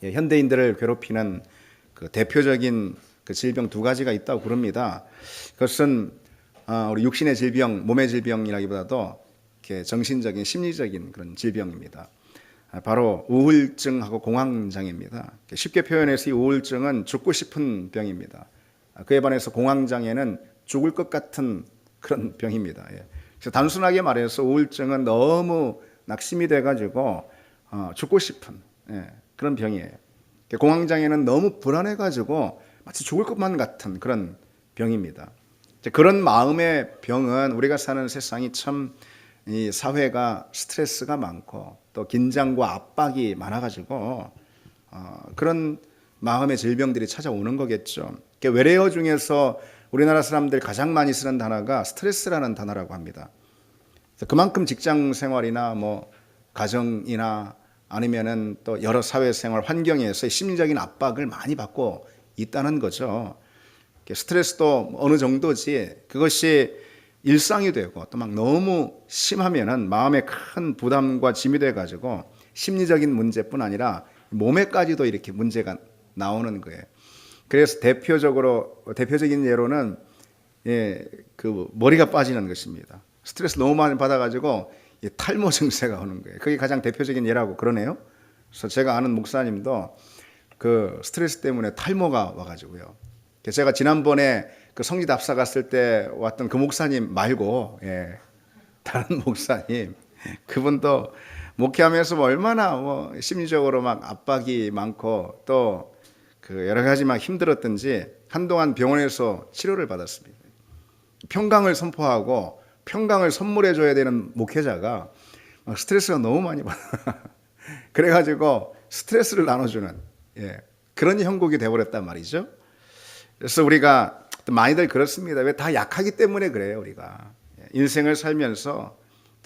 현대인들을 괴롭히는 그 대표적인 그 질병 두 가지가 있다고 그럽니다. 그것은 우리 육신의 질병, 몸의 질병이라기보다도 이렇게 정신적인, 심리적인 그런 질병입니다. 바로 우울증하고 공황장애입니다. 쉽게 표현해서 이 우울증은 죽고 싶은 병입니다. 그에 반해서 공황장애는 죽을 것 같은 그런 병입니다. 그래서 단순하게 말해서 우울증은 너무 낙심이 돼가지고 죽고 싶은 그런 병이에요. 공황장애는 너무 불안해가지고 마치 죽을 것만 같은 그런 병입니다. 그런 마음의 병은 우리가 사는 세상이 참 이 사회가 스트레스가 많고 또 긴장과 압박이 많아가지고 그런 마음의 질병들이 찾아오는 거겠죠. 외래어 중에서 우리나라 사람들 가장 많이 쓰는 단어가 스트레스라는 단어라고 합니다. 그만큼 직장 생활이나 뭐 가정이나 아니면은 또 여러 사회생활 환경에서 심리적인 압박을 많이 받고 있다는 거죠. 스트레스도 어느 정도지 그것이 일상이 되고 또 막 너무 심하면은 마음에 큰 부담과 짐이 돼 가지고 심리적인 문제뿐 아니라 몸에까지도 이렇게 문제가 나오는 거예요. 그래서 대표적인 예로는 그 머리가 빠지는 것입니다. 스트레스 너무 많이 받아가지고 탈모 증세가 오는 거예요. 그게 가장 대표적인 예라고 그러네요. 그래서 제가 아는 목사님도 그 스트레스 때문에 탈모가 와가지고요. 제가 지난번에 그 성지 답사 갔을 때 왔던 그 목사님 말고 다른 목사님 그분도 목회하면서 뭐 얼마나 뭐 심리적으로 막 압박이 많고 또 그 여러 가지 막 힘들었던지 한동안 병원에서 치료를 받았습니다. 평강을 선포하고 평강을 선물해 줘야 되는 목회자가 스트레스가 너무 많이 받아. 그래가지고 스트레스를 나눠주는 그런 형국이 돼버렸단 말이죠. 그래서 우리가 많이들 그렇습니다. 왜 다 약하기 때문에 그래요. 우리가 인생을 살면서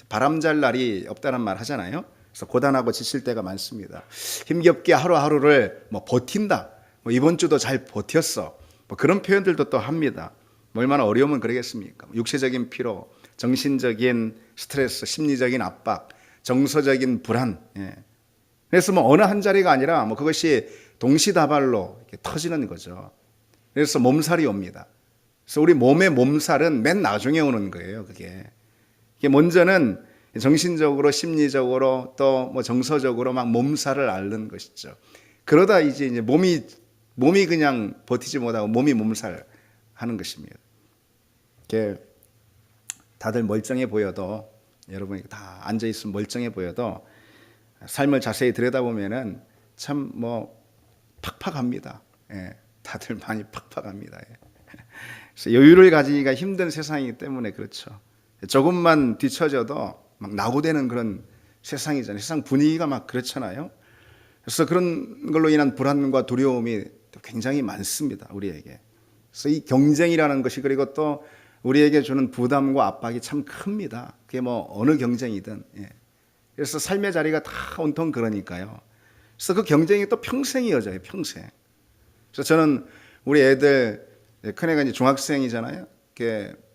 바람잘 날이 없다는 말 하잖아요. 그래서 고단하고 지칠 때가 많습니다. 힘겹게 하루하루를 뭐 버틴다. 뭐 이번 주도 잘 버텼어. 뭐 그런 표현들도 또 합니다. 뭐 얼마나 어려우면 그러겠습니까? 육체적인 피로, 정신적인 스트레스, 심리적인 압박, 정서적인 불안. 그래서 뭐 어느 한 자리가 아니라 뭐 그것이 동시다발로 이렇게 터지는 거죠. 그래서 몸살이 옵니다. 그래서 우리 몸의 몸살은 맨 나중에 오는 거예요. 그게 먼저는 정신적으로, 심리적으로 또 뭐 정서적으로 막 몸살을 앓는 것이죠. 그러다 이제 몸이 그냥 버티지 못하고 몸이 몸살 하는 것입니다. 이렇게 다들 멀쩡해 보여도 여러분이 다 앉아 있으면 멀쩡해 보여도 삶을 자세히 들여다보면은 참 뭐 팍팍합니다. 다들 많이 팍팍합니다. 그래서 여유를 가지기가 힘든 세상이기 때문에 그렇죠. 조금만 뒤처져도 막 낙오되는 그런 세상이잖아요. 세상 분위기가 막 그렇잖아요. 그래서 그런 걸로 인한 불안과 두려움이 굉장히 많습니다. 우리에게. 그래서 이 경쟁이라는 것이 그리고 또 우리에게 주는 부담과 압박이 참 큽니다. 그게 뭐 어느 경쟁이든. 그래서 삶의 자리가 다 온통 그러니까요. 그래서 그 경쟁이 또 평생 이어져요. 평생. 그래서 저는 우리 애들, 큰애가 이제 중학생이잖아요.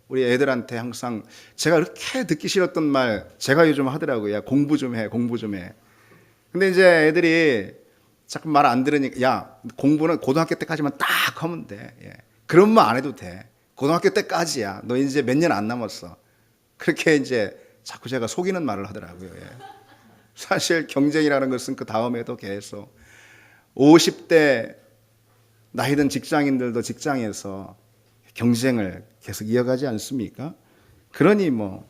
우리 애들한테 항상 제가 그렇게 듣기 싫었던 말 제가 요즘 하더라고요. 야, 공부 좀 해, 공부 좀 해. 근데 이제 애들이 자꾸 말 안 들으니까 야, 공부는 고등학교 때까지만 딱 하면 돼. 그런 말 안 해도 돼. 고등학교 때까지야. 너 이제 몇 년 안 남았어. 그렇게 이제 자꾸 제가 속이는 말을 하더라고요. 사실 경쟁이라는 것은 그 다음에도 계속 50대 나이 든 직장인들도 직장에서 경쟁을 계속 이어가지 않습니까? 그러니 뭐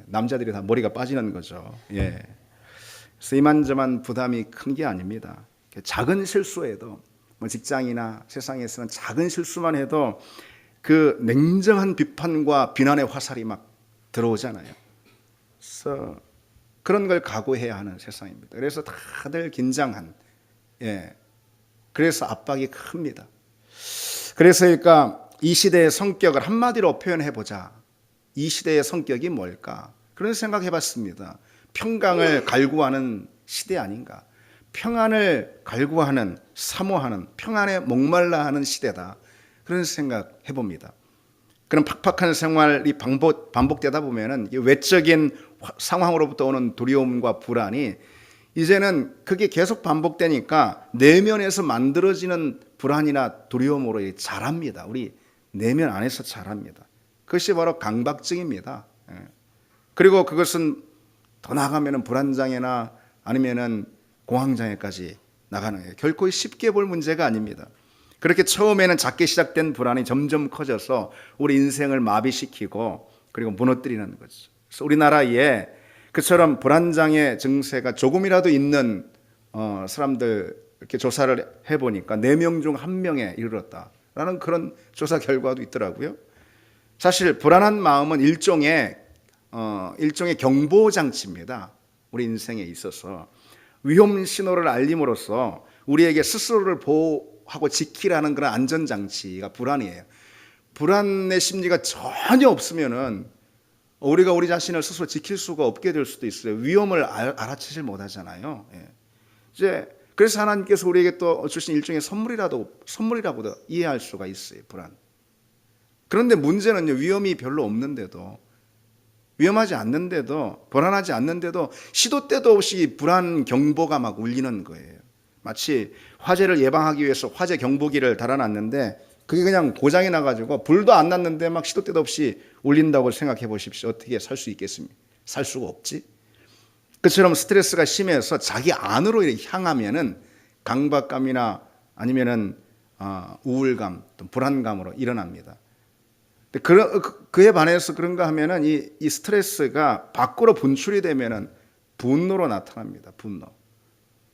남자들이 다 머리가 빠지는 거죠. 그래서 이만저만 부담이 큰 게 아닙니다. 작은 실수에도 뭐 직장이나 세상에서는 작은 실수만 해도 그 냉정한 비판과 비난의 화살이 막 들어오잖아요. 그래서 그런 걸 각오해야 하는 세상입니다. 그래서 다들 긴장한, 그래서 압박이 큽니다. 그래서 그러니까 이 시대의 성격을 한마디로 표현해 보자. 이 시대의 성격이 뭘까? 그런 생각 해봤습니다. 평강을 갈구하는 시대 아닌가? 평안을 갈구하는, 사모하는, 평안에 목말라 하는 시대다. 그런 생각 해봅니다. 그런 팍팍한 생활이 반복되다 보면은 외적인 상황으로부터 오는 두려움과 불안이 이제는 그게 계속 반복되니까 내면에서 만들어지는 불안이나 두려움으로 자랍니다. 우리 내면 안에서 자랍니다. 그것이 바로 강박증입니다. 그리고 그것은 더 나아가면 불안장애나 아니면은 공황장애까지 나가는 거예요. 결코 쉽게 볼 문제가 아닙니다. 그렇게 처음에는 작게 시작된 불안이 점점 커져서 우리 인생을 마비시키고 그리고 무너뜨리는 거죠. 그래서 우리나라에 그처럼 불안장애 증세가 조금이라도 있는 사람들 이렇게 조사를 해보니까 4명 중 1명에 이르렀다라는 그런 조사 결과도 있더라고요. 사실 불안한 마음은 일종의 경보 장치입니다. 우리 인생에 있어서 위험 신호를 알림으로써 우리에게 스스로를 보호하고 지키라는 그런 안전 장치가 불안이에요. 불안의 심리가 전혀 없으면은 우리가 우리 자신을 스스로 지킬 수가 없게 될 수도 있어요. 위험을 알아채질 못하잖아요. 이제 그래서 하나님께서 우리에게 또 주신 일종의 선물이라고도 이해할 수가 있어요. 불안. 그런데 문제는요, 위험이 별로 없는데도, 위험하지 않는데도, 불안하지 않는데도 시도 때도 없이 불안 경보가 막 울리는 거예요. 마치 화재를 예방하기 위해서 화재 경보기를 달아놨는데 그게 그냥 고장이 나가지고 불도 안 났는데 막 시도 때도 없이 울린다고 생각해 보십시오. 어떻게 살 수 있겠습니까? 살 수가 없지. 그처럼 스트레스가 심해서 자기 안으로 향하면은 강박감이나 아니면은 우울감, 또 불안감으로 일어납니다. 그에 반해서 그런가 하면은 이 스트레스가 밖으로 분출이 되면은 분노로 나타납니다. 분노.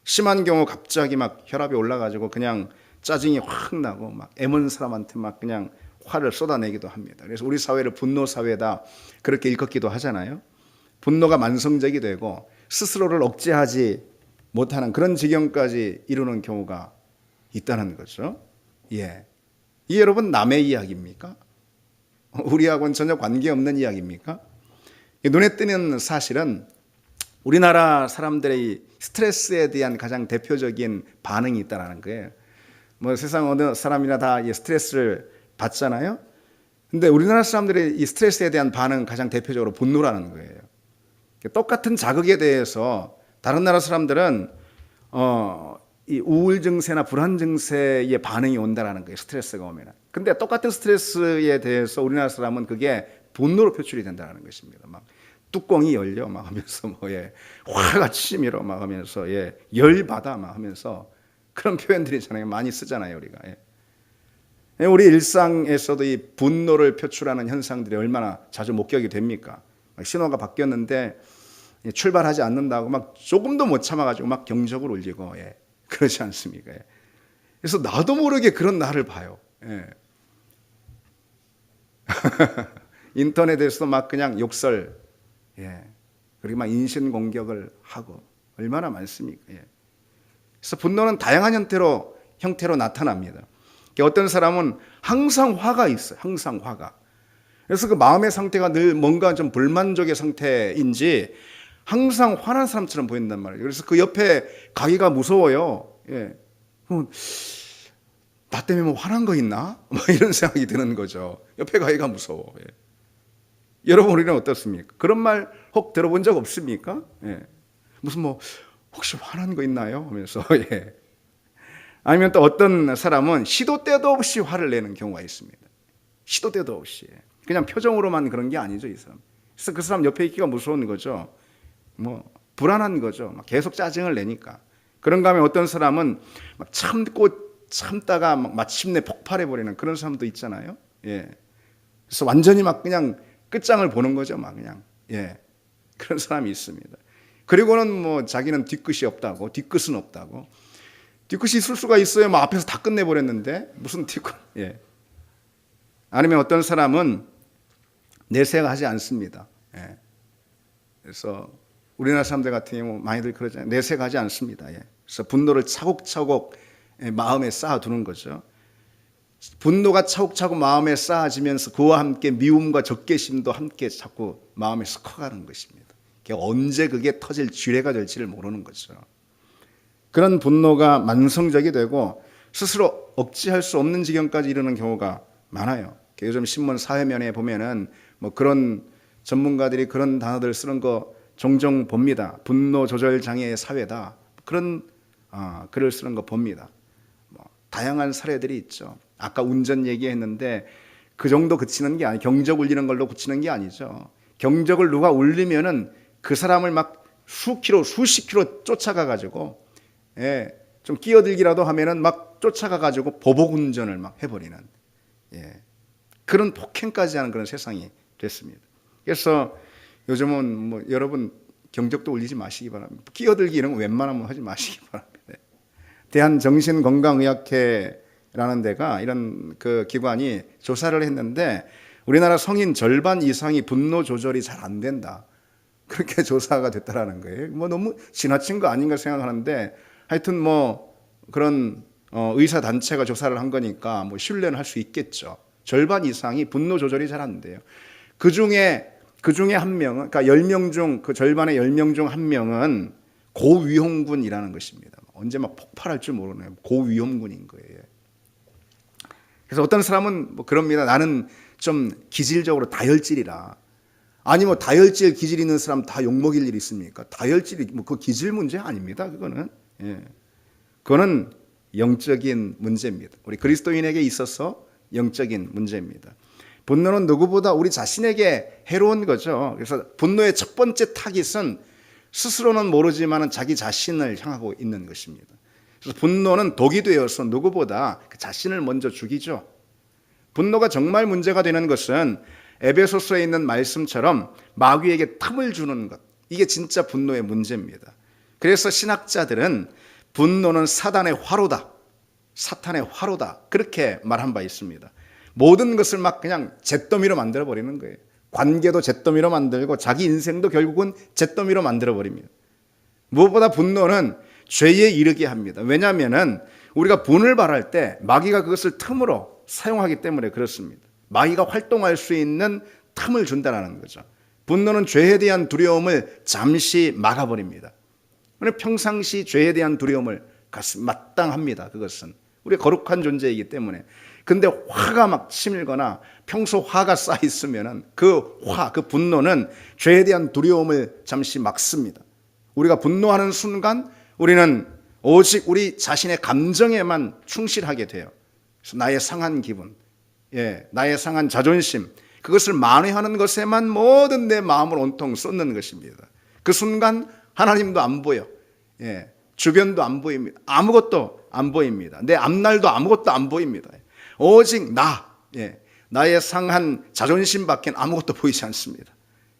심한 경우 갑자기 막 혈압이 올라가지고 그냥 짜증이 확 나고 막 애먼 사람한테 막 그냥 화를 쏟아내기도 합니다. 그래서 우리 사회를 분노 사회다 그렇게 일컫기도 하잖아요. 분노가 만성적이 되고 스스로를 억제하지 못하는 그런 지경까지 이루는 경우가 있다는 거죠. 예. 이 여러분 남의 이야기입니까? 우리하고는 전혀 관계없는 이야기입니까? 눈에 띄는 사실은 우리나라 사람들의 스트레스에 대한 가장 대표적인 반응이 있다는 거예요. 뭐 세상 어느 사람이나 다 스트레스를 받잖아요. 근데 우리나라 사람들의 이 스트레스에 대한 반응 가장 대표적으로 분노라는 거예요. 똑같은 자극에 대해서 다른 나라 사람들은 이 우울 증세나 불안 증세의 반응이 온다라는 거예요. 스트레스가 오면. 근데 똑같은 스트레스에 대해서 우리나라 사람은 그게 분노로 표출이 된다는 것입니다. 막 뚜껑이 열려 막 하면서 화가 치밀어 막 하면서 열 받아 막 하면서 그런 표현들이잖아요. 많이 쓰잖아요, 우리가. 우리 일상에서도 이 분노를 표출하는 현상들이 얼마나 자주 목격이 됩니까? 신호가 바뀌었는데 출발하지 않는다고 막 조금도 못 참아가지고 막 경적을 울리고 그러지 않습니까? 그래서 나도 모르게 그런 나를 봐요. 인터넷에서도 막 그냥 욕설, 그리고 막 인신 공격을 하고 얼마나 많습니까? 그래서 분노는 다양한 형태로 나타납니다. 어떤 사람은 항상 화가 있어요. 항상 화가. 그래서 그 마음의 상태가 늘 뭔가 좀 불만족의 상태인지 항상 화난 사람처럼 보인단 말이에요. 그래서 그 옆에 가기가 무서워요. 나 때문에 뭐 화난 거 있나? 이런 생각이 드는 거죠. 옆에 가기가 무서워. 여러분 우리는 어떻습니까? 그런 말 혹 들어본 적 없습니까? 무슨 혹시 화난 거 있나요? 하면서 아니면 또 어떤 사람은 시도 때도 없이 화를 내는 경우가 있습니다. 시도 때도 없이 그냥 표정으로만 그런 게 아니죠, 이 사람. 그래서 그 사람 옆에 있기가 무서운 거죠. 불안한 거죠. 막 계속 짜증을 내니까. 그런가 하면 어떤 사람은 막 참다가 막 마침내 폭발해 버리는 그런 사람도 있잖아요. 그래서 완전히 막 그냥 끝장을 보는 거죠, 막 그냥. 그런 사람이 있습니다. 그리고는 자기는 뒤끝이 없다고, 뒤끝은 없다고. 뒤끝이 있을 수가 있어요. 앞에서 다 끝내버렸는데 무슨 뒤끝? 아니면 어떤 사람은 내색하지 않습니다. 그래서 우리나라 사람들 같은 경우 많이들 그러잖아요. 내색하지 않습니다. 그래서 분노를 차곡차곡 마음에 쌓아두는 거죠. 분노가 차곡차곡 마음에 쌓아지면서 그와 함께 미움과 적개심도 함께 자꾸 마음에서 커가는 것입니다. 언제 그게 터질 쥐레가 될지를 모르는 거죠. 그런 분노가 만성적이 되고 스스로 억제할 수 없는 지경까지 이르는 경우가 많아요. 요즘 신문 사회면에 보면은 그런 전문가들이 그런 단어들 쓰는 거 종종 봅니다. 분노 조절 장애의 사회다. 그런 글을 쓰는 거 봅니다. 다양한 사례들이 있죠. 아까 운전 얘기했는데 그 정도 그치는 게 아니, 경적 울리는 걸로 그치는 게 아니죠. 경적을 누가 울리면은 그 사람을 막 수십 킬로 쫓아가 가지고, 좀 끼어들기라도 하면은 막 쫓아가 가지고 보복 운전을 막 해버리는, 그런 폭행까지 하는 그런 세상이 됐습니다. 그래서 요즘은 뭐 여러분 경적도 울리지 마시기 바랍니다. 끼어들기 이런 거 웬만하면 하지 마시기 바랍니다. 대한정신건강의학회라는 데가, 이런 그 기관이 조사를 했는데 우리나라 성인 절반 이상이 분노 조절이 잘 안 된다. 그렇게 조사가 됐다라는 거예요. 뭐 너무 지나친 거 아닌가 생각하는데, 하여튼 뭐 그런 의사 단체가 조사를 한 거니까 뭐 신뢰는 할 수 있겠죠. 절반 이상이 분노 조절이 잘 안 돼요. 그 중에 한 명은, 그러니까 10명 중, 그 절반의 10명 중 한 명은 고위험군이라는 것입니다. 언제 막 폭발할 줄 모르네요. 고위험군인 거예요. 그래서 어떤 사람은 뭐 그럽니다. 나는 좀 기질적으로 다혈질이라. 아니 뭐 다혈질 기질 있는 사람 다 욕먹일 일이 있습니까? 다혈질이 뭐 그 기질 문제 아닙니다. 그거는. 그거는 영적인 문제입니다. 우리 그리스도인에게 있어서 영적인 문제입니다. 분노는 누구보다 우리 자신에게 해로운 거죠. 그래서 분노의 첫 번째 타깃은 스스로는 모르지만 자기 자신을 향하고 있는 것입니다. 그래서 분노는 독이 되어서 누구보다 그 자신을 먼저 죽이죠. 분노가 정말 문제가 되는 것은 에베소서에 있는 말씀처럼 마귀에게 틈을 주는 것, 이게 진짜 분노의 문제입니다. 그래서 신학자들은 분노는 사단의 화로다, 사탄의 화로다, 그렇게 말한 바 있습니다. 모든 것을 막 그냥 잿더미로 만들어 버리는 거예요. 관계도 잿더미로 만들고 자기 인생도 결국은 잿더미로 만들어 버립니다. 무엇보다 분노는 죄에 이르게 합니다. 왜냐하면 우리가 분을 발할 때 마귀가 그것을 틈으로 사용하기 때문에 그렇습니다. 마귀가 활동할 수 있는 틈을 준다는 거죠. 분노는 죄에 대한 두려움을 잠시 막아버립니다. 평상시 죄에 대한 두려움을 마땅합니다. 그것은 우리 거룩한 존재이기 때문에. 근데 화가 막 치밀거나 평소 화가 쌓여 있으면은 그 분노는 죄에 대한 두려움을 잠시 막습니다. 우리가 분노하는 순간 우리는 오직 우리 자신의 감정에만 충실하게 돼요. 그래서 나의 상한 기분, 나의 상한 자존심, 그것을 만회하는 것에만 모든 내 마음을 온통 쏟는 것입니다. 그 순간 하나님도 안 보여. 주변도 안 보입니다. 아무것도 안 보입니다. 내 앞날도 아무것도 안 보입니다. 오직 나의 상한 자존심밖에 아무것도 보이지 않습니다.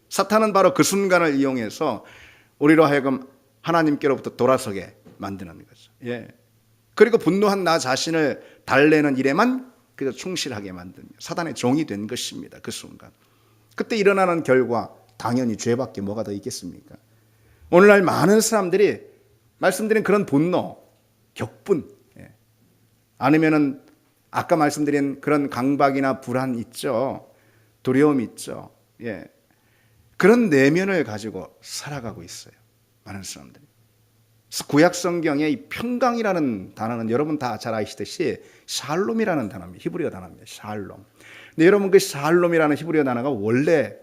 사탄은 바로 그 순간을 이용해서 우리로 하여금 하나님께로부터 돌아서게 만드는 거죠. 그리고 분노한 나 자신을 달래는 일에만 그저 충실하게 만듭니다. 사단의 종이 된 것입니다. 그 순간. 그때 일어나는 결과 당연히 죄밖에 뭐가 더 있겠습니까? 오늘날 많은 사람들이 말씀드린 그런 분노, 격분, 아니면은 아까 말씀드린 그런 강박이나 불안 있죠. 두려움 있죠. 그런 내면을 가지고 살아가고 있어요. 많은 사람들이. 구약 성경의 이 평강이라는 단어는 여러분 다 잘 아시듯이 샬롬이라는 단어입니다. 히브리어 단어입니다. 샬롬. 근데 여러분 그 샬롬이라는 히브리어 단어가 원래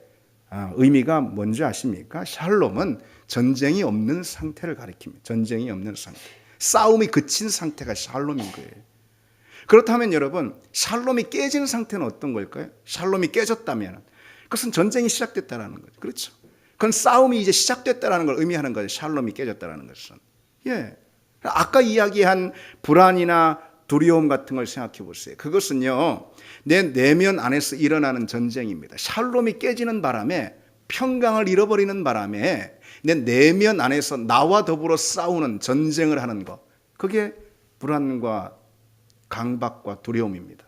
의미가 뭔지 아십니까? 샬롬은 전쟁이 없는 상태를 가리킵니다. 전쟁이 없는 상태. 싸움이 그친 상태가 샬롬인 거예요. 그렇다면 여러분, 샬롬이 깨진 상태는 어떤 걸까요? 샬롬이 깨졌다면 그것은 전쟁이 시작됐다는 거죠. 그렇죠? 그건 싸움이 이제 시작됐다는 걸 의미하는 거죠. 샬롬이 깨졌다는 것은. 아까 이야기한 불안이나 두려움 같은 걸 생각해 보세요. 그것은요, 내 내면 안에서 일어나는 전쟁입니다. 샬롬이 깨지는 바람에, 평강을 잃어버리는 바람에 내 내면 안에서 나와 더불어 싸우는 전쟁을 하는 것, 그게 불안과 강박과 두려움입니다.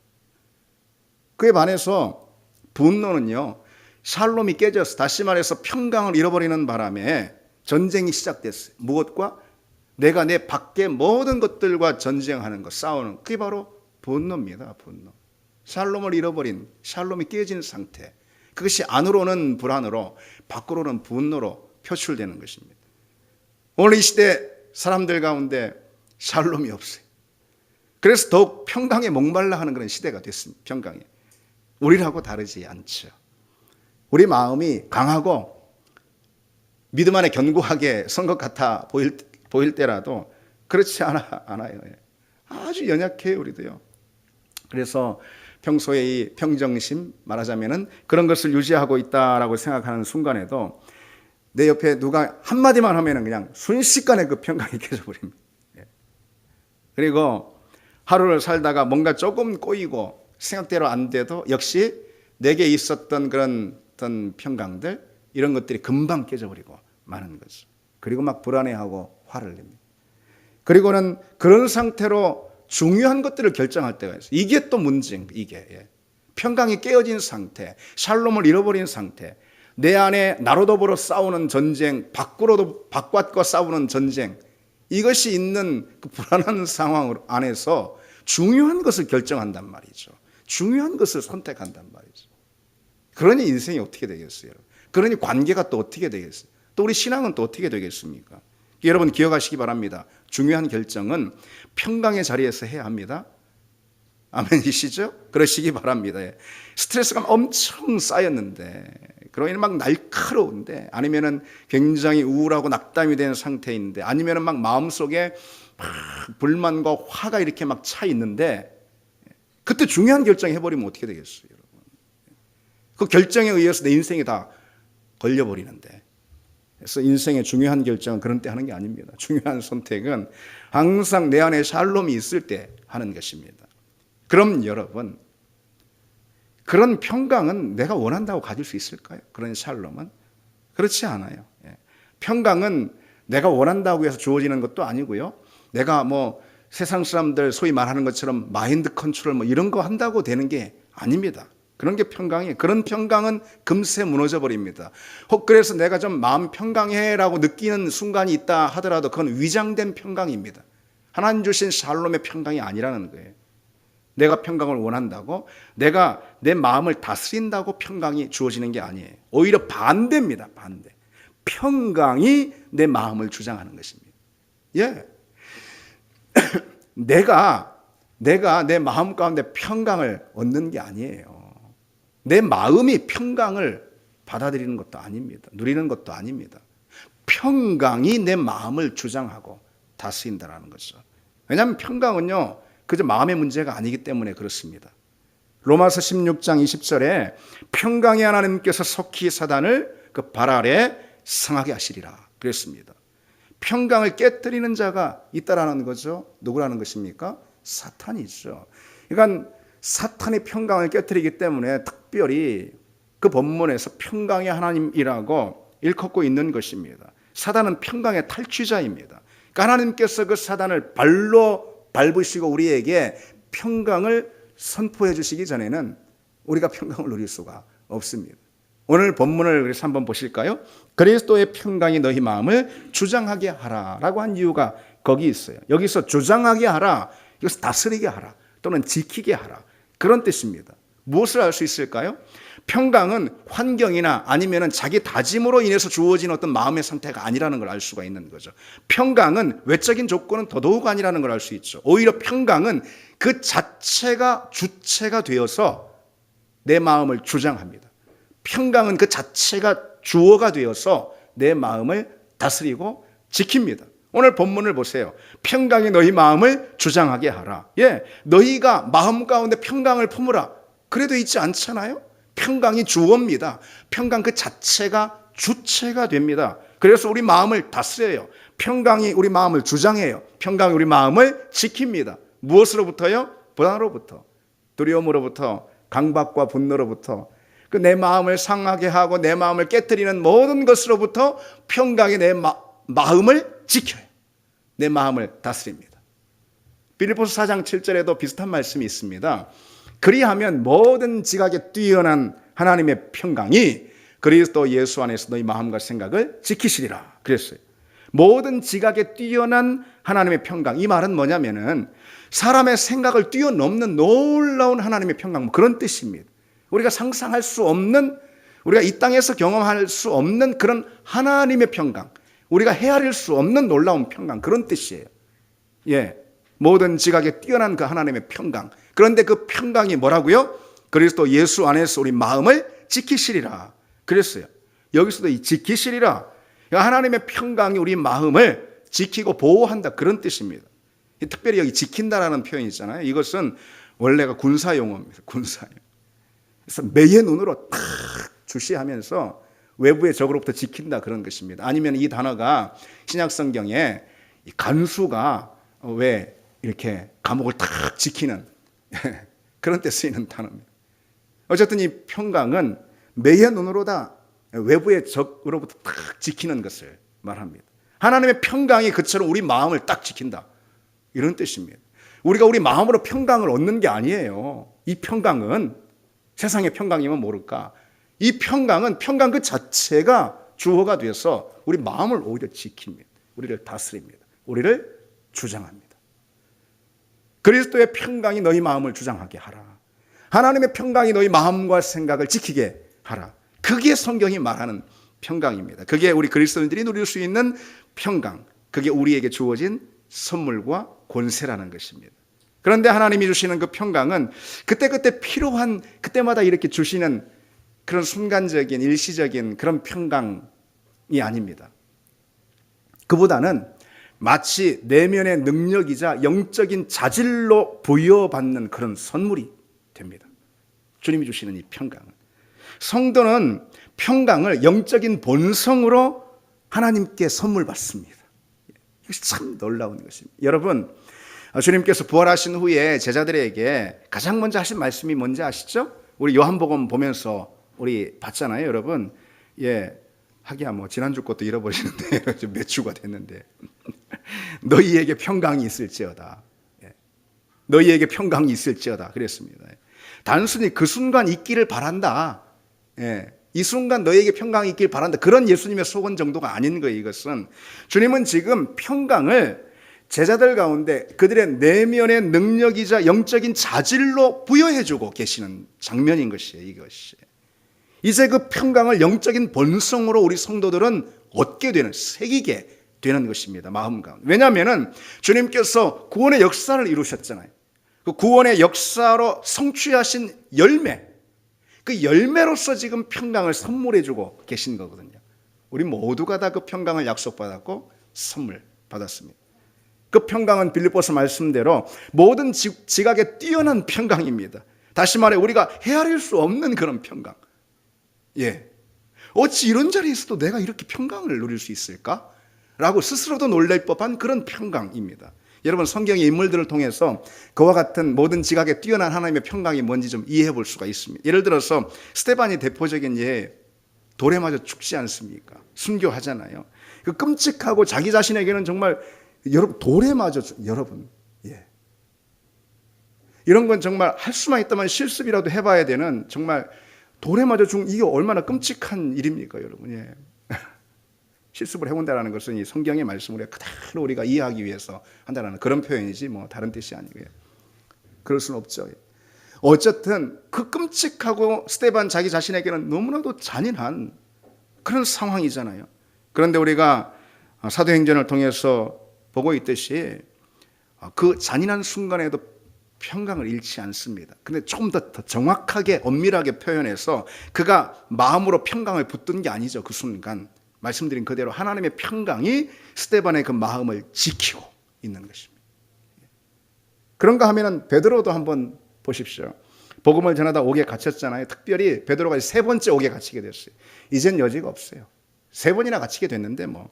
그에 반해서 분노는요, 샬롬이 깨져서, 다시 말해서 평강을 잃어버리는 바람에 전쟁이 시작됐어요. 무엇과? 내가 내 밖의 모든 것들과 전쟁하는 것, 싸우는 것. 그게 바로 분노입니다. 분노. 샬롬을 잃어버린, 샬롬이 깨진 상태. 그것이 안으로는 불안으로, 밖으로는 분노로 표출되는 것입니다. 오늘 이 시대 사람들 가운데 샬롬이 없어요. 그래서 더욱 평강에 목말라 하는 그런 시대가 됐습니다. 평강에. 우리라고 다르지 않죠. 우리 마음이 강하고 믿음 안에 견고하게 선 것 같아 보일 때라도 그렇지 않아요. 아주 연약해요, 우리도요. 그래서 평소에 이 평정심, 말하자면은 그런 것을 유지하고 있다라고 생각하는 순간에도 내 옆에 누가 한마디만 하면은 그냥 순식간에 그 평강이 깨져버립니다. 그리고 하루를 살다가 뭔가 조금 꼬이고 생각대로 안 돼도 역시 내게 있었던 그런 어떤 평강들, 이런 것들이 금방 깨져버리고 마는 거죠. 그리고 막 불안해하고 화를 냅니다. 그리고는 그런 상태로 중요한 것들을 결정할 때가 있어요. 이게 또 문제인 이게. 평강이 깨어진 상태, 샬롬을 잃어버린 상태, 내 안에 나로 더불어 싸우는 전쟁, 바깥과 싸우는 전쟁, 이것이 있는 그 불안한 상황 안에서 중요한 것을 결정한단 말이죠. 중요한 것을 선택한단 말이죠. 그러니 인생이 어떻게 되겠어요? 그러니 관계가 또 어떻게 되겠어요? 또 우리 신앙은 또 어떻게 되겠습니까? 여러분 기억하시기 바랍니다. 중요한 결정은 평강의 자리에서 해야 합니다. 아멘이시죠? 그러시기 바랍니다. 스트레스가 엄청 쌓였는데, 그러니 막 날카로운데, 아니면은 굉장히 우울하고 낙담이 된 상태인데, 아니면은 막 마음속에 막 불만과 화가 이렇게 막 차 있는데, 그때 중요한 결정 해버리면 어떻게 되겠어요, 여러분? 그 결정에 의해서 내 인생이 다 걸려버리는데. 그래서 인생의 중요한 결정은 그런 때 하는 게 아닙니다. 중요한 선택은 항상 내 안에 샬롬이 있을 때 하는 것입니다. 그럼 여러분, 그런 평강은 내가 원한다고 가질 수 있을까요? 그런 샬롬은? 그렇지 않아요. 평강은 내가 원한다고 해서 주어지는 것도 아니고요. 내가 뭐 세상 사람들 소위 말하는 것처럼 마인드 컨트롤 뭐 이런 거 한다고 되는 게 아닙니다. 그런 게 평강이에요. 그런 평강은 금세 무너져 버립니다. 혹 그래서 내가 좀 마음 평강해라고 느끼는 순간이 있다 하더라도 그건 위장된 평강입니다. 하나님 주신 샬롬의 평강이 아니라는 거예요. 내가 평강을 원한다고, 내가 내 마음을 다스린다고 평강이 주어지는 게 아니에요. 오히려 반대입니다. 반대. 평강이 내 마음을 주장하는 것입니다. 예. 내가 내 마음 가운데 평강을 얻는 게 아니에요. 내 마음이 평강을 받아들이는 것도 아닙니다. 누리는 것도 아닙니다. 평강이 내 마음을 주장하고 다스린다는 거죠. 왜냐하면 평강은요, 그저 마음의 문제가 아니기 때문에 그렇습니다. 로마서 16장 20절에 평강의 하나님께서 속히 사단을 그 발 아래 상하게 하시리라 그랬습니다. 평강을 깨뜨리는 자가 있다라는 거죠. 누구라는 것입니까? 사탄이죠. 그러니까 사탄이 평강을 깨뜨리기 때문에 특별히 그 본문에서 평강의 하나님이라고 일컫고 있는 것입니다. 사단은 평강의 탈취자입니다. 그러니까 하나님께서 그 사단을 발로 밟으시고 우리에게 평강을 선포해 주시기 전에는 우리가 평강을 누릴 수가 없습니다. 오늘 본문을 그래서 한번 보실까요? 그리스도의 평강이 너희 마음을 주장하게 하라라고 한 이유가 거기 있어요. 여기서 주장하게 하라, 이것을 다스리게 하라 또는 지키게 하라, 그런 뜻입니다. 무엇을 알 수 있을까요? 평강은 환경이나 아니면 자기 다짐으로 인해서 주어진 어떤 마음의 상태가 아니라는 걸 알 수가 있는 거죠. 평강은 외적인 조건은 더더욱 아니라는 걸 알 수 있죠. 오히려 평강은 그 자체가 주체가 되어서 내 마음을 주장합니다. 평강은 그 자체가 주어가 되어서 내 마음을 다스리고 지킵니다. 오늘 본문을 보세요. 평강이 너희 마음을 주장하게 하라. 예, 너희가 마음 가운데 평강을 품으라. 그래도 있지 않잖아요? 평강이 주어입니다. 평강 그 자체가 주체가 됩니다. 그래서 우리 마음을 다스려요. 평강이 우리 마음을 주장해요. 평강이 우리 마음을 지킵니다. 무엇으로부터요? 불안으로부터, 두려움으로부터, 강박과 분노로부터, 그 내 마음을 상하게 하고 내 마음을 깨뜨리는 모든 것으로부터 평강이 내 마음을 지켜요. 내 마음을 다스립니다. 빌립보서 4장 7절에도 비슷한 말씀이 있습니다. 그리하면 모든 지각에 뛰어난 하나님의 평강이 그리스도 예수 안에서 너희 마음과 생각을 지키시리라 그랬어요. 모든 지각에 뛰어난 하나님의 평강, 이 말은 뭐냐면은 사람의 생각을 뛰어넘는 놀라운 하나님의 평강, 그런 뜻입니다. 우리가 상상할 수 없는, 우리가 이 땅에서 경험할 수 없는 그런 하나님의 평강, 우리가 헤아릴 수 없는 놀라운 평강, 그런 뜻이에요. 예, 모든 지각에 뛰어난 그 하나님의 평강. 그런데 그 평강이 뭐라고요? 그리스도 예수 안에서 우리 마음을 지키시리라 그랬어요. 여기서도 이 지키시리라, 하나님의 평강이 우리 마음을 지키고 보호한다, 그런 뜻입니다. 특별히 여기 지킨다라는 표현이 있잖아요. 이것은 원래가 군사 용어입니다. 군사 용어. 그래서 매의 눈으로 탁 주시하면서 외부의 적으로부터 지킨다, 그런 것입니다. 아니면 이 단어가 신약 성경에 이 간수가 왜 이렇게 감옥을 탁 지키는 그런 때 쓰이는 단어입니다. 어쨌든 이 평강은 매의 눈으로 다 외부의 적으로부터 딱 지키는 것을 말합니다. 하나님의 평강이 그처럼 우리 마음을 딱 지킨다, 이런 뜻입니다. 우리가 우리 마음으로 평강을 얻는 게 아니에요. 이 평강은 세상의 평강이면 모를까, 이 평강은 평강 그 자체가 주어가 되어서 우리 마음을 오히려 지킵니다. 우리를 다스립니다. 우리를 주장합니다. 그리스도의 평강이 너희 마음을 주장하게 하라. 하나님의 평강이 너희 마음과 생각을 지키게 하라. 그게 성경이 말하는 평강입니다. 그게 우리 그리스도인들이 누릴 수 있는 평강, 그게 우리에게 주어진 선물과 권세라는 것입니다. 그런데 하나님이 주시는 그 평강은 그때그때 필요한, 그때마다 이렇게 주시는 그런 순간적인 일시적인 그런 평강이 아닙니다. 그보다는 마치 내면의 능력이자 영적인 자질로 부여받는 그런 선물이 됩니다. 주님이 주시는 이 평강은, 성도는 평강을 영적인 본성으로 하나님께 선물 받습니다. 이것이 참 놀라운 것입니다. 여러분, 주님께서 부활하신 후에 제자들에게 가장 먼저 하신 말씀이 뭔지 아시죠? 우리 요한복음 보면서 우리 봤잖아요, 여러분. 하기야 뭐 지난주 것도 잃어버리는데 몇 주가 됐는데 너희에게 평강이 있을지어다. 너희에게 평강이 있을지어다 그랬습니다. 단순히 그 순간 있기를 바란다. 이 순간 너희에게 평강이 있길 바란다, 그런 예수님의 소원 정도가 아닌 거예요. 이것은 주님은 지금 평강을 제자들 가운데 그들의 내면의 능력이자 영적인 자질로 부여해주고 계시는 장면인 것이에요. 이것이 이제 그 평강을 영적인 본성으로 우리 성도들은 얻게 되는, 새기게 되는 것입니다. 마음 가운데. 왜냐하면 주님께서 구원의 역사를 이루셨잖아요. 그 구원의 역사로 성취하신 열매, 그 열매로서 지금 평강을 선물해주고 계신 거거든요. 우리 모두가 다 그 평강을 약속받았고 선물 받았습니다. 그 평강은 빌립보서 말씀대로 모든 지각에 뛰어난 평강입니다. 다시 말해 우리가 헤아릴 수 없는 그런 평강. 어찌 이런 자리에서도 내가 이렇게 평강을 누릴 수 있을까? 라고 스스로도 놀랄 법한 그런 평강입니다. 여러분, 성경의 인물들을 통해서 그와 같은 모든 지각에 뛰어난 하나님의 평강이 뭔지 좀 이해해 볼 수가 있습니다. 예를 들어서 스데반이 대표적인 예, 돌에 맞아 죽지 않습니까? 순교하잖아요. 그 끔찍하고 자기 자신에게는 정말 여러분 돌에 맞아 여러분 이런 건 정말 할 수만 있다면 실습이라도 해봐야 되는, 정말 돌에 맞아 죽는 이게 얼마나 끔찍한 일입니까, 여러분? 실습을 해본다는 것은 이 성경의 말씀을 그대로 우리가 이해하기 위해서 한다는 그런 표현이지 뭐 다른 뜻이 아니고요. 그럴 수는 없죠. 어쨌든 그 끔찍하고 스데반 자기 자신에게는 너무나도 잔인한 그런 상황이잖아요. 그런데 우리가 사도행전을 통해서 보고 있듯이 그 잔인한 순간에도 평강을 잃지 않습니다. 근데 조금 더 정확하게 엄밀하게 표현해서 그가 마음으로 평강을 붙든 게 아니죠. 그 순간 말씀드린 그대로 하나님의 평강이 스데반의 그 마음을 지키고 있는 것입니다. 그런가 하면은 베드로도 한번 보십시오. 복음을 전하다 옥에 갇혔잖아요. 특별히 베드로가 세 번째 옥에 갇히게 됐어요. 이젠 여지가 없어요. 세 번이나 갇히게 됐는데 뭐.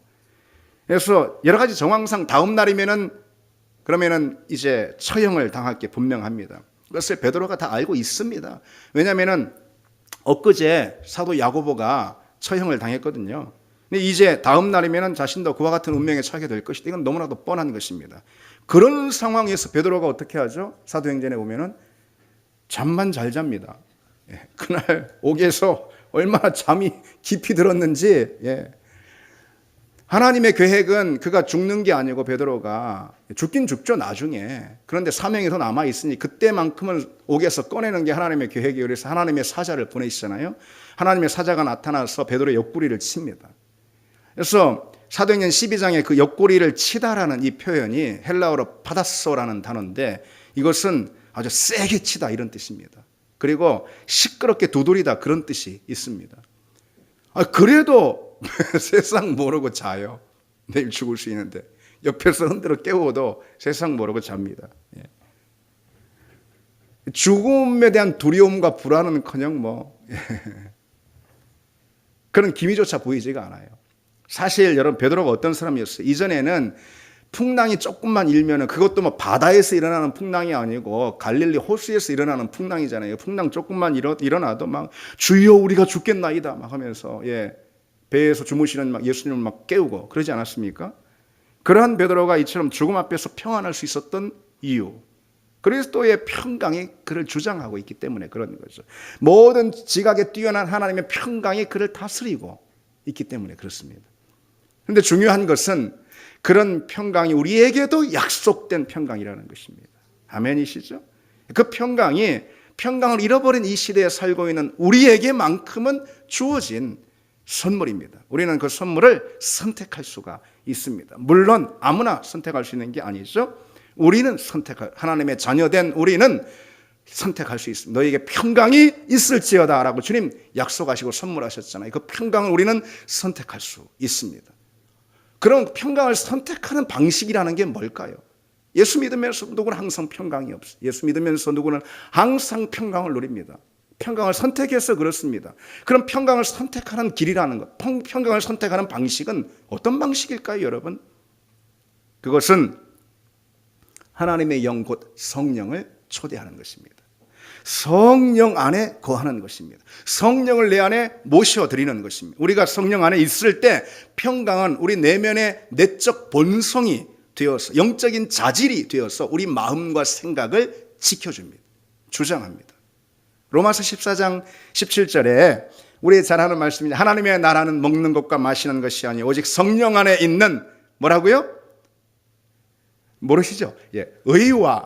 그래서 여러 가지 정황상 다음 날이면은 그러면은 이제 처형을 당할 게 분명합니다. 그것을 베드로가 다 알고 있습니다. 왜냐하면은 엊그제 사도 야고보가 처형을 당했거든요. 근데 이제 다음 날이면은 자신도 그와 같은 운명에 처하게 될 것이다. 이건 너무나도 뻔한 것입니다. 그런 상황에서 베드로가 어떻게 하죠? 사도행전에 보면은 잠만 잘 잡니다. 그날 옥에서 얼마나 잠이 깊이 들었는지. 하나님의 계획은 그가 죽는 게 아니고 베드로가 죽긴 죽죠 나중에. 그런데 사명이 더 남아있으니 그때만큼은 옥에서 꺼내는 게 하나님의 계획이에요. 그래서 하나님의 사자를 보내시잖아요. 하나님의 사자가 나타나서 베드로의 옆구리를 칩니다. 그래서 사도행전 12장에 그 옆구리를 치다라는 이 표현이 헬라어로 파다소라는 단어인데 이것은 아주 세게 치다 이런 뜻입니다. 그리고 시끄럽게 두드리다 그런 뜻이 있습니다. 그래도 깨워도 세상 모르고 자요. 내일 죽을 수 있는데 옆에서 흔들어 깨워도 세상 모르고 잡니다. 예. 죽음에 대한 두려움과 불안은커녕 그런 기미조차 보이지가 않아요. 사실 여러분 베드로가 어떤 사람이었어요? 이전에는 풍랑이 조금만 일면은 그것도 바다에서 일어나는 풍랑이 아니고 갈릴리 호수에서 일어나는 풍랑이잖아요. 풍랑 조금만 일어나도 주여 우리가 죽겠나이다 하면서 배에서 주무시는 예수님을 깨우고 그러지 않았습니까? 그러한 베드로가 이처럼 죽음 앞에서 평안할 수 있었던 이유, 그리스도의 평강이 그를 주장하고 있기 때문에 그런 거죠. 모든 지각에 뛰어난 하나님의 평강이 그를 다스리고 있기 때문에 그렇습니다. 그런데 중요한 것은 그런 평강이 우리에게도 약속된 평강이라는 것입니다. 아멘이시죠? 그 평강을 잃어버린 이 시대에 살고 있는 우리에게만큼은 주어진 선물입니다. 우리는 그 선물을 선택할 수가 있습니다. 물론 아무나 선택할 수 있는 게 아니죠. 우리는 하나님의 자녀된 우리는 선택할 수 있습니다. 너에게 평강이 있을지어다 라고 주님 약속하시고 선물하셨잖아요. 그 평강을 우리는 선택할 수 있습니다. 그런 평강을 선택하는 방식이라는 게 뭘까요? 예수 믿으면서 누구는 항상 평강이 없어요. 예수 믿으면서 누구는 항상 평강을 누립니다. 평강을 선택해서 그렇습니다. 그럼 평강을 선택하는 길이라는 것, 평강을 선택하는 방식은 어떤 방식일까요, 여러분? 그것은 하나님의 영 곧 성령을 초대하는 것입니다. 성령 안에 거하는 것입니다. 성령을 내 안에 모셔드리는 것입니다. 우리가 성령 안에 있을 때 평강은 우리 내면의 내적 본성이 되어서 영적인 자질이 되어서 우리 마음과 생각을 지켜줍니다. 주장합니다. 로마서 14장 17절에 우리 잘 아는 말씀입니다. 하나님의 나라는 먹는 것과 마시는 것이 아니요 오직 성령 안에 있는 뭐라고요? 모르시죠? 의와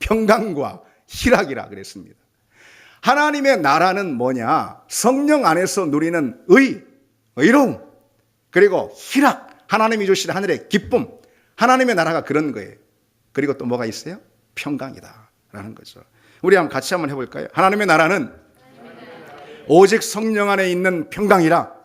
평강과 희락이라 그랬습니다. 하나님의 나라는 뭐냐? 성령 안에서 누리는 의로움, 그리고 희락, 하나님이 주신 하늘의 기쁨, 하나님의 나라가 그런 거예요. 그리고 또 뭐가 있어요? 평강이다 라는 거죠. 우리 같이 한번 해볼까요? 하나님의 나라는 오직 성령 안에 있는 평강이라.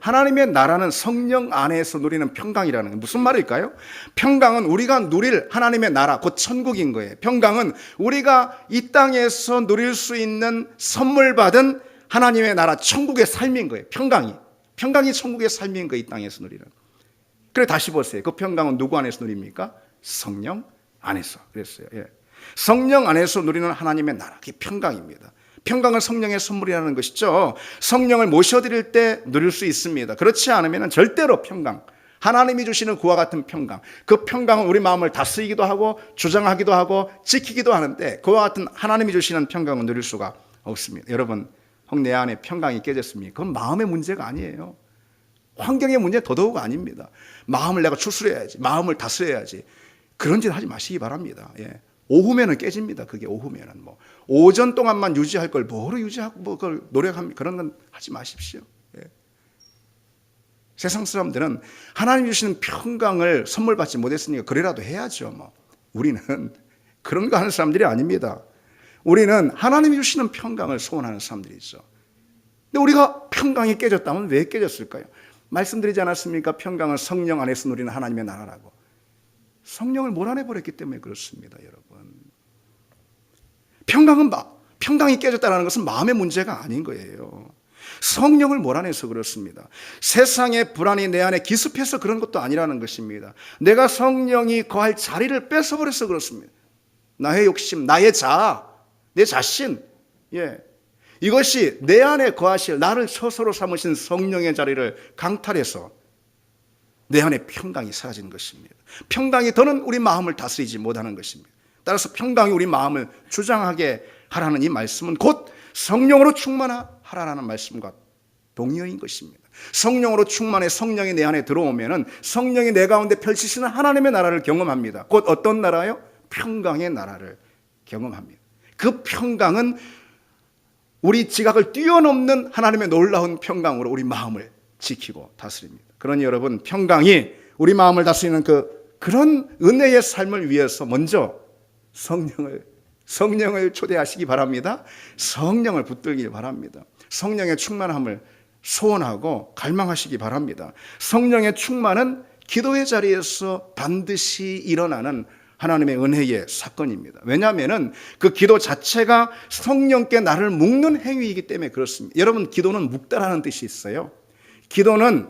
하나님의 나라는 성령 안에서 누리는 평강이라는 게 무슨 말일까요? 평강은 우리가 누릴 하나님의 나라, 곧 천국인 거예요. 평강은 우리가 이 땅에서 누릴 수 있는 선물 받은 하나님의 나라, 천국의 삶인 거예요. 평강이 천국의 삶인 거예요. 이 땅에서 누리는. 그래 다시 보세요. 그 평강은 누구 안에서 누립니까? 성령 안에서. 그랬어요. 성령 안에서 누리는 하나님의 나라, 그게 평강입니다. 평강은 성령의 선물이라는 것이죠. 성령을 모셔드릴 때 누릴 수 있습니다. 그렇지 않으면 절대로 하나님이 주시는 그와 같은 평강, 그 평강은 우리 마음을 다스리기도 하고 주장하기도 하고 지키기도 하는데 그와 같은 하나님이 주시는 평강은 누릴 수가 없습니다. 여러분, 혹 내 안에 평강이 깨졌습니까? 그건 마음의 문제가 아니에요. 환경의 문제 더더욱 아닙니다. 마음을 내가 추스려야지, 마음을 다스려야지, 그런 짓 하지 마시기 바랍니다. 오후면은 깨집니다. 그게 오후면은 오전 동안만 유지할 걸 뭐로 유지하고 그걸 노력합니까? 그런 건 하지 마십시오. 세상 사람들은 하나님 주시는 평강을 선물 받지 못했으니까 그래라도 해야죠. 우리는 그런 거 하는 사람들이 아닙니다. 우리는 하나님이 주시는 평강을 소원하는 사람들이죠. 근데 우리가 평강이 깨졌다면 왜 깨졌을까요? 말씀드리지 않았습니까? 평강은 성령 안에서 누리는 하나님의 나라라고. 성령을 몰아내버렸기 때문에 그렇습니다, 여러분. 평강이 깨졌다는 것은 마음의 문제가 아닌 거예요. 성령을 몰아내서 그렇습니다. 세상의 불안이 내 안에 기습해서 그런 것도 아니라는 것입니다. 내가 성령이 거할 자리를 뺏어버려서 그렇습니다. 나의 욕심, 나의 자아, 내 자신, 이것이 내 안에 거하실 나를 처소로 삼으신 성령의 자리를 강탈해서 내 안에 평강이 사라진 것입니다. 평강이 더는 우리 마음을 다스리지 못하는 것입니다. 따라서 평강이 우리 마음을 주장하게 하라는 이 말씀은 곧 성령으로 충만하라는 말씀과 동의어인 것입니다. 성령으로 충만해 성령이 내 안에 들어오면은 성령이 내 가운데 펼치시는 하나님의 나라를 경험합니다. 곧 어떤 나라요? 평강의 나라를 경험합니다. 그 평강은 우리 지각을 뛰어넘는 하나님의 놀라운 평강으로 우리 마음을 지키고 다스립니다. 그러니 여러분, 평강이 우리 마음을 다스리는 그런 은혜의 삶을 위해서 먼저 성령을 초대하시기 바랍니다. 성령을 붙들길 바랍니다. 성령의 충만함을 소원하고 갈망하시기 바랍니다. 성령의 충만은 기도의 자리에서 반드시 일어나는 하나님의 은혜의 사건입니다. 왜냐하면 그 기도 자체가 성령께 나를 묶는 행위이기 때문에 그렇습니다. 여러분, 기도는 묶다라는 뜻이 있어요. 기도는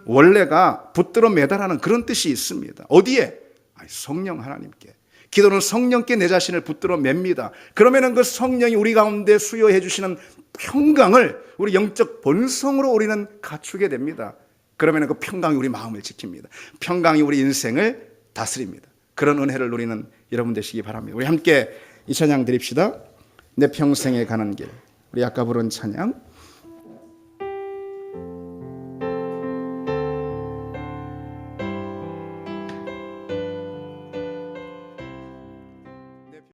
원래가 붙들어 매달하는 그런 뜻이 있습니다. 어디에? 성령 하나님께. 기도는 성령께 내 자신을 붙들어 맵니다. 그러면은 그 성령이 우리 가운데 수여해 주시는 평강을 우리 영적 본성으로 우리는 갖추게 됩니다. 그러면은 그 평강이 우리 마음을 지킵니다. 평강이 우리 인생을 다스립니다. 그런 은혜를 누리는 여러분 되시기 바랍니다. 우리 함께 이 찬양 드립시다. 내 평생에 가는 길. 우리 아까 부른 찬양.